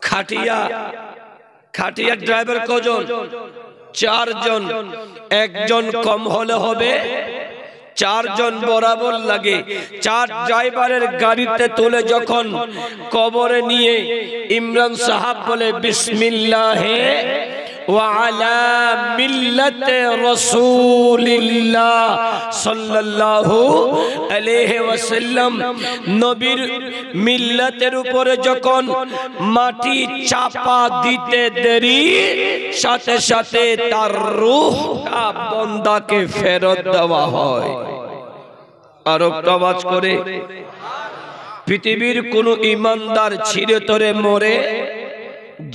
খাটিয়া খাটিয়া ড্রাইভার কজন? 4 জন। একজন কম হলে হবে 4 জন বরাবর লাগে। 4 ড্রাইভারের গাড়িতে তুলে যখন কবরে নিয়ে ইমরান সাহাব বলে বিসমিল্লাহে ওয়া আলা মিল্লাতে রাসূলিল্লাহ সাল্লাল্লাহু আলাইহি ওয়াসাল্লাম, নবীর মিল্লাতের উপরে যখন মাটি চাপা দিতে দেরি, সাথে সাথে তার রূহটা বান্দাকে ফেরত দেওয়া হয়। আর আওয়াজ করে পৃথিবীর কোন ঈমানদার চিরতরে মরে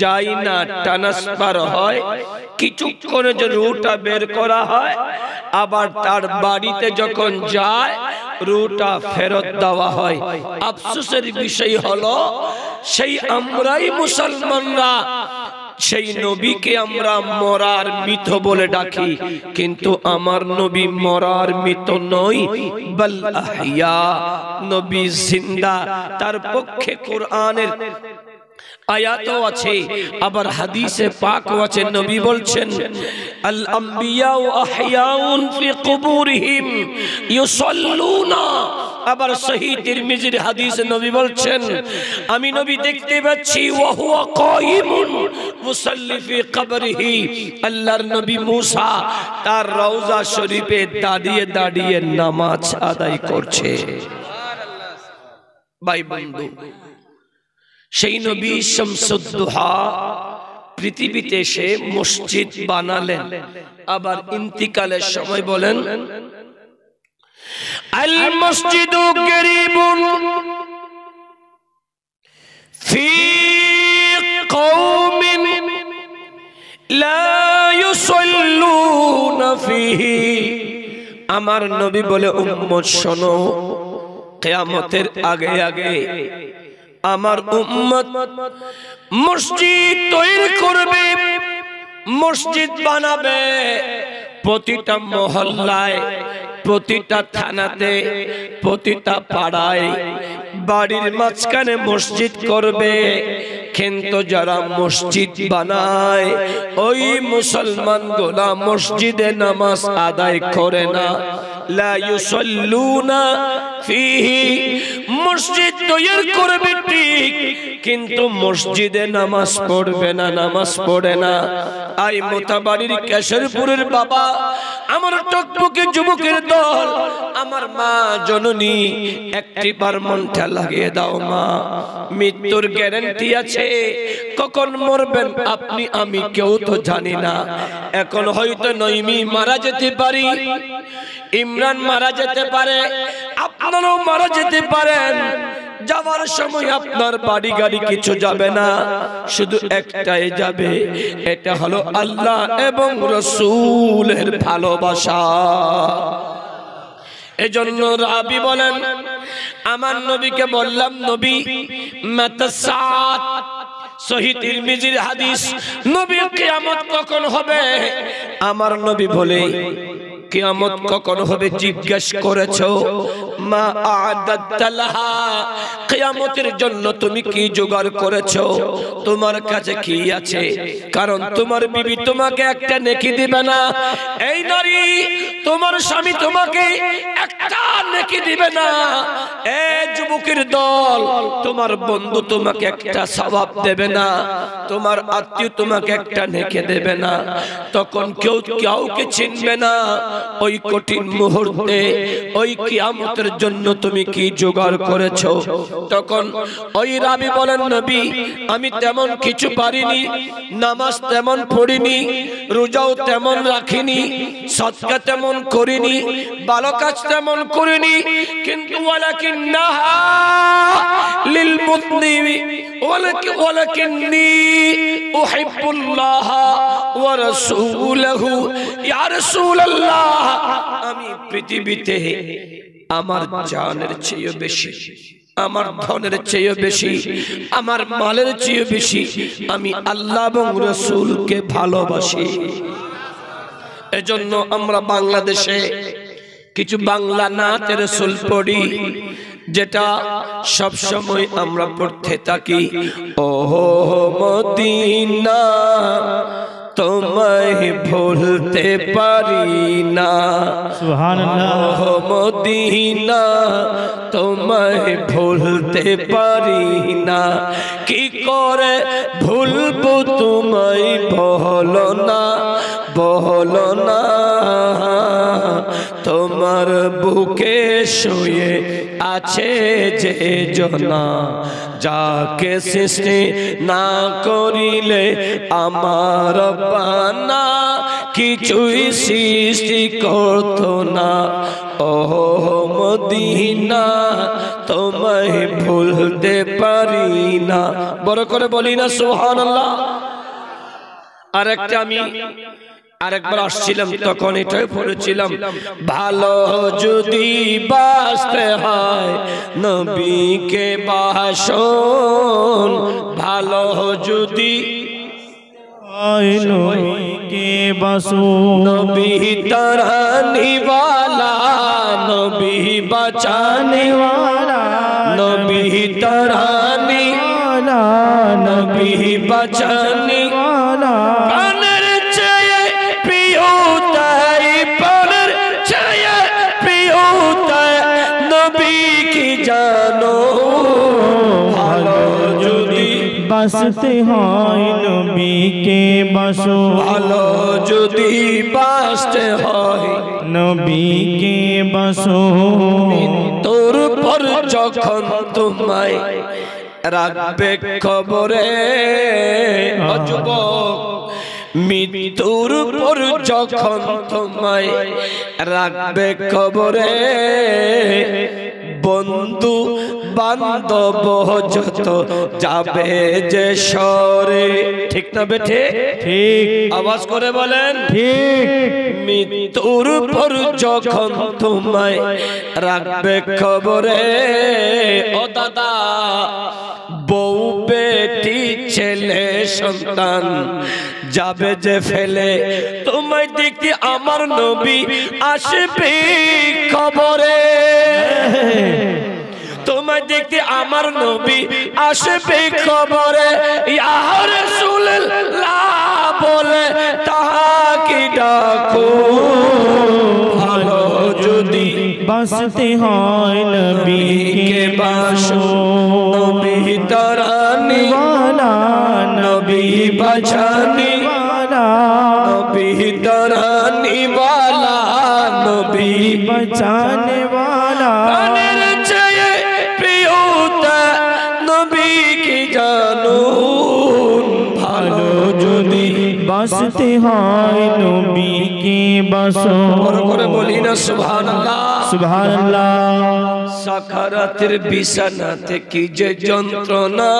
যায় না, ট্রান্সফার হয়। কিছুক্ষণে যে রূহটা বের করা হয়, আবার তার বাড়িতে যখন যায় রূহটা ফেরত দেওয়া হয়। আফসোসের বিষয় হলো সেই আমরাই মুসলমানরা সেই নবীকে আমরা মরার মৃত বলে ডাকি, কিন্তু আমার নবী মরার মৃত নয়, বাল আহইয়া, নবী জিন্দা। তার পক্ষে কোরআনের আয়াতও আছে, আবার হাদিসে পাকও আছে। নবী বলছেন আল আম্বিয়াউ আহইয়াউন ফি কুবুরিহিম ইউসাল্লুনা। আবার সহিহ তিরমিজির হাদিসে নবী বলছেন আমি নবী দেখতে পাচ্ছি ওয়া হুয়া কায়িমুন মুসাল্লি ফি কবরিহি। আল্লাহর নবী মুসা তার রওজা শরীফে দাঁড়িয়ে দাঁড়িয়ে নামাজ আদায় করছে। ভাই বন্ধু, সেই নবী শামসুদ্দোহা পৃথিবীতে এসে মসজিদ বানালেন, আবার ইন্তিকালের সময় বলেন আল মসজিদু গরিবুন ফি কওমিন লা ইউসাল্লুনা ফিহি। আমার নবী বলে উম্মত শোনো, কিয়ামতের আগে আগে আমার উম্মত মসজিদ তৈরি করবে, মসজিদ বানাবে। প্রতিটা মহল্লায়, প্রতিটা থানাতে, প্রতিটা পাড়ায়, বাড়ির মাঝখানে মসজিদ করবে। কিন্তু যারা মসজিদ বানায় ওই মুসলমান গুলা মসজিদে নামাজ আদায় করে না। লা ইউসাল্লুনা ফিহি, মসজিদ তৈরি করবে ঠিক, কিন্তু মসজিদে নামাজ পড়বে না, নামাজ পড়ে না। আই মোতাবাড়ির কেশরপুরের বাবা, আমার টকটকে যুবকের দল, আমার মা জননী, একটি বার মনটা লাগিয়ে দাও মা। মৃত্যুর গ্যারান্টি আছে, কখন মরবেন আপনি আমি কেউ তো জানি না। এখন হয়তো নইমি মারা যেতে পারি, ইমরান মারা যেতে পারে, আপনারাও মারা যেতে পারেন। যাওয়ার সময় আপনার বাড়ি গাড়ি কিছু যাবে না, শুধু একটাই যাবে, এটা হলো আল্লাহ এবং রাসূলের ভালোবাসা। এজন্য রাবি বলেন আমার নবীকে বললাম নবী মাতাসাত, সহিহ তিরমিজির হাদিস, নবী কিয়ামত কখন হবে? আমার নবী বলে কিয়ামত কখন হবে জিজ্ঞেস করেছো, মা আ'দাত লাহা, কিয়ামতের জন্য তুমি কি জোগাড় করেছো, তোমার কাছে কি আছে? কারণ তোমার বিবি তোমাকে একটা নেকি দিবে না। এই নারী, তোমার স্বামী তোমাকে একটা নেকি দিবে না। এই যুবকের দল, তোমার বন্ধু তোমাকে একটা সওয়াব দেবে না, তোমার আত্মীয় তোমাকে একটা নেকি দেবে না। তখন কেউ কাউকে চিনবে না। ওই কঠিন মুহূর্তে, ওই কিয়ামতের জন্য তুমি কি জোগাড় করেছো? তখন ওই রাবি বলেন নবী আমি তেমন কিছু পারিনি, নামাজ তেমন পড়িনি, রোজাও তেমন রাখিনি, সদকা তেমন করিনি, ভালো কাজ তেমন করিনি, কিন্তু ওয়ালাকিন্নাহা লিল মুসলিমি ওয়ালাকিন্নী উহিব্বুল্লাহ ওয়া রাসূলহু। ইয়া রাসূলুল্লাহ, আমি পৃথিবীতে আমার জানের চেয়ে বেশি, আমার ধনের চেয়ে বেশি, আমার মালের চেয়ে বেশি আমি আল্লাহ এবং রাসূলকে ভালোবাসি। এজন্য আমরা বাংলাদেশে কিছু বাংলা নাতে রাসূল পড়ি, যেটা সব সময় আমরা পড়তে থাকি, ওহো মদিনা তোমায় ভুলতে পারি না, সুবহানাল্লাহ। ওহো মদিনা তোমায় ভুলতে পারি না, কি করে ভুলবো তোমায় বলো না, বলো না। তোমার বুকে শুয়ে আছে যে জনা, যাকে সৃষ্টি না করিলে আমার বানা কিছুই সৃষ্টি করতো না। ও মদিনা তোমায় ভুলতে পারি না। বড় করে বলি না সুবহানাল্লাহ। আরেকবার আসছিলাম তখন এটাই পড়েছিলাম, ভালো যদি বাসতে হয় নবীকে বাসন, ভালো যদি নবীকে বাসন, নবী তরানি वाला নবী বাঁচানে वाला, নবী তরানি वाला নবী বাঁচানে वाला। প্রাণের চেয়ে প্রিয় তাই, প্রাণের চেয়ে প্রিয় তাই নবী কি জানো, ভালো যদি বাসতে হয় নবীকে বাসন, ভালো যদি বাসতে হয় নবীকে বাসন। তোর পর যখন তোমায় রাখবে খবরে, ও যুবক মৃত্যুর পর যখন তোমায় রাখবে খবরে, বন্ধু বান্ধব যত যাবে যে সরে, ঠিক না বেঠে? ঠিক, আওয়াজ করে বলেন ঠিক। মৃত্যুর পর যখন তোমায় রাখবে খবরে, ও দাদা বউ বেটি ছেলে সন্তান যাবে যে ফেলে, তোমায় দেখতে আমার নবী আসবে খবরে, তোমায় দেখতে আমার নবী আসবে খবরে, ইয়া রাসূলুল্লাহ বলে তাহাকে ডাকো, ভালো যদি বাসতে হয় নবীকে বাসন, নবী তরানি वाला নবী বাঁচানি वाला, নবী তরানি वाला নবী बचाने वाला। প্রাণের চেয়ে প্রিয় নবী কি জানো, ভালো যদি বাসতে হয় নবীকে বাসন। বড় করে বলি না সুবহানাল্লাহ। সুবহানাল্লাহ। সাখারাতের বিছানাতে কি যে যন্ত্রণা,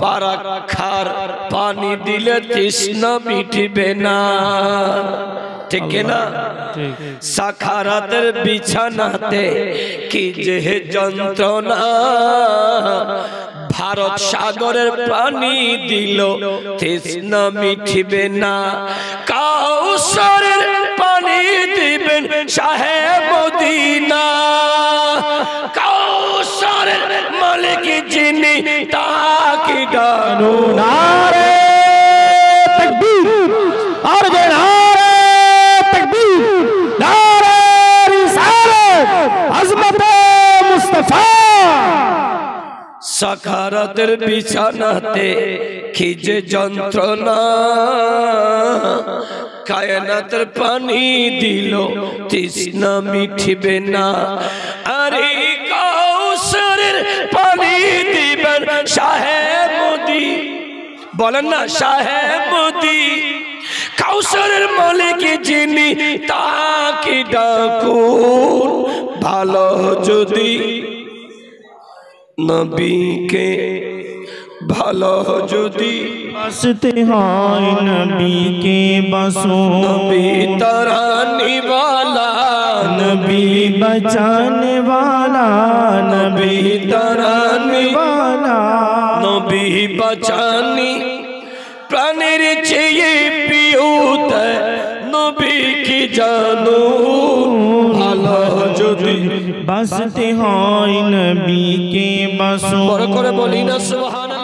পারা খার পানি দিলে তৃষ্ণা মিটবে না, ঠিক না? সাখারাতের বিছানাতে কি যে যন্ত্রণা, ভারত সাগরের পানি দিল তৃষ্ণা মিটবে না, কাউসারের পানি দিবেন শাহে মদিনা, কাউসারের মালিক যিনি তাকে ডাকো, नारे तकबीर, और जो नारे तकबीर, नारे रिसालत, अज़मत मुस्तफा। সাখারাতের বিছানাতে কি যে যন্ত্রণা, কায়নাতের পানি দিল তৃষ্ণা মিটবে না, আরে কাউসারের পানি দিবেন শাহে মোদি, বলেন না শাহে মোদি, কাউসারের মালিক যিনি তাকে ডাকুন, ভালো যদি নবীকে, ভালো যদি বাসতে হয় নবীকে বাসন, নবী তরানি वाला नबी बचाने वाला, नबी तरानी वाला, নবী বাঁচানি প্রাণের চেয়ে প্রিয় নবী কি জানো, ভালো যদি বাসতে হয় নবীকে বাসো বড় করে বলি না সুবহানাল্লাহ।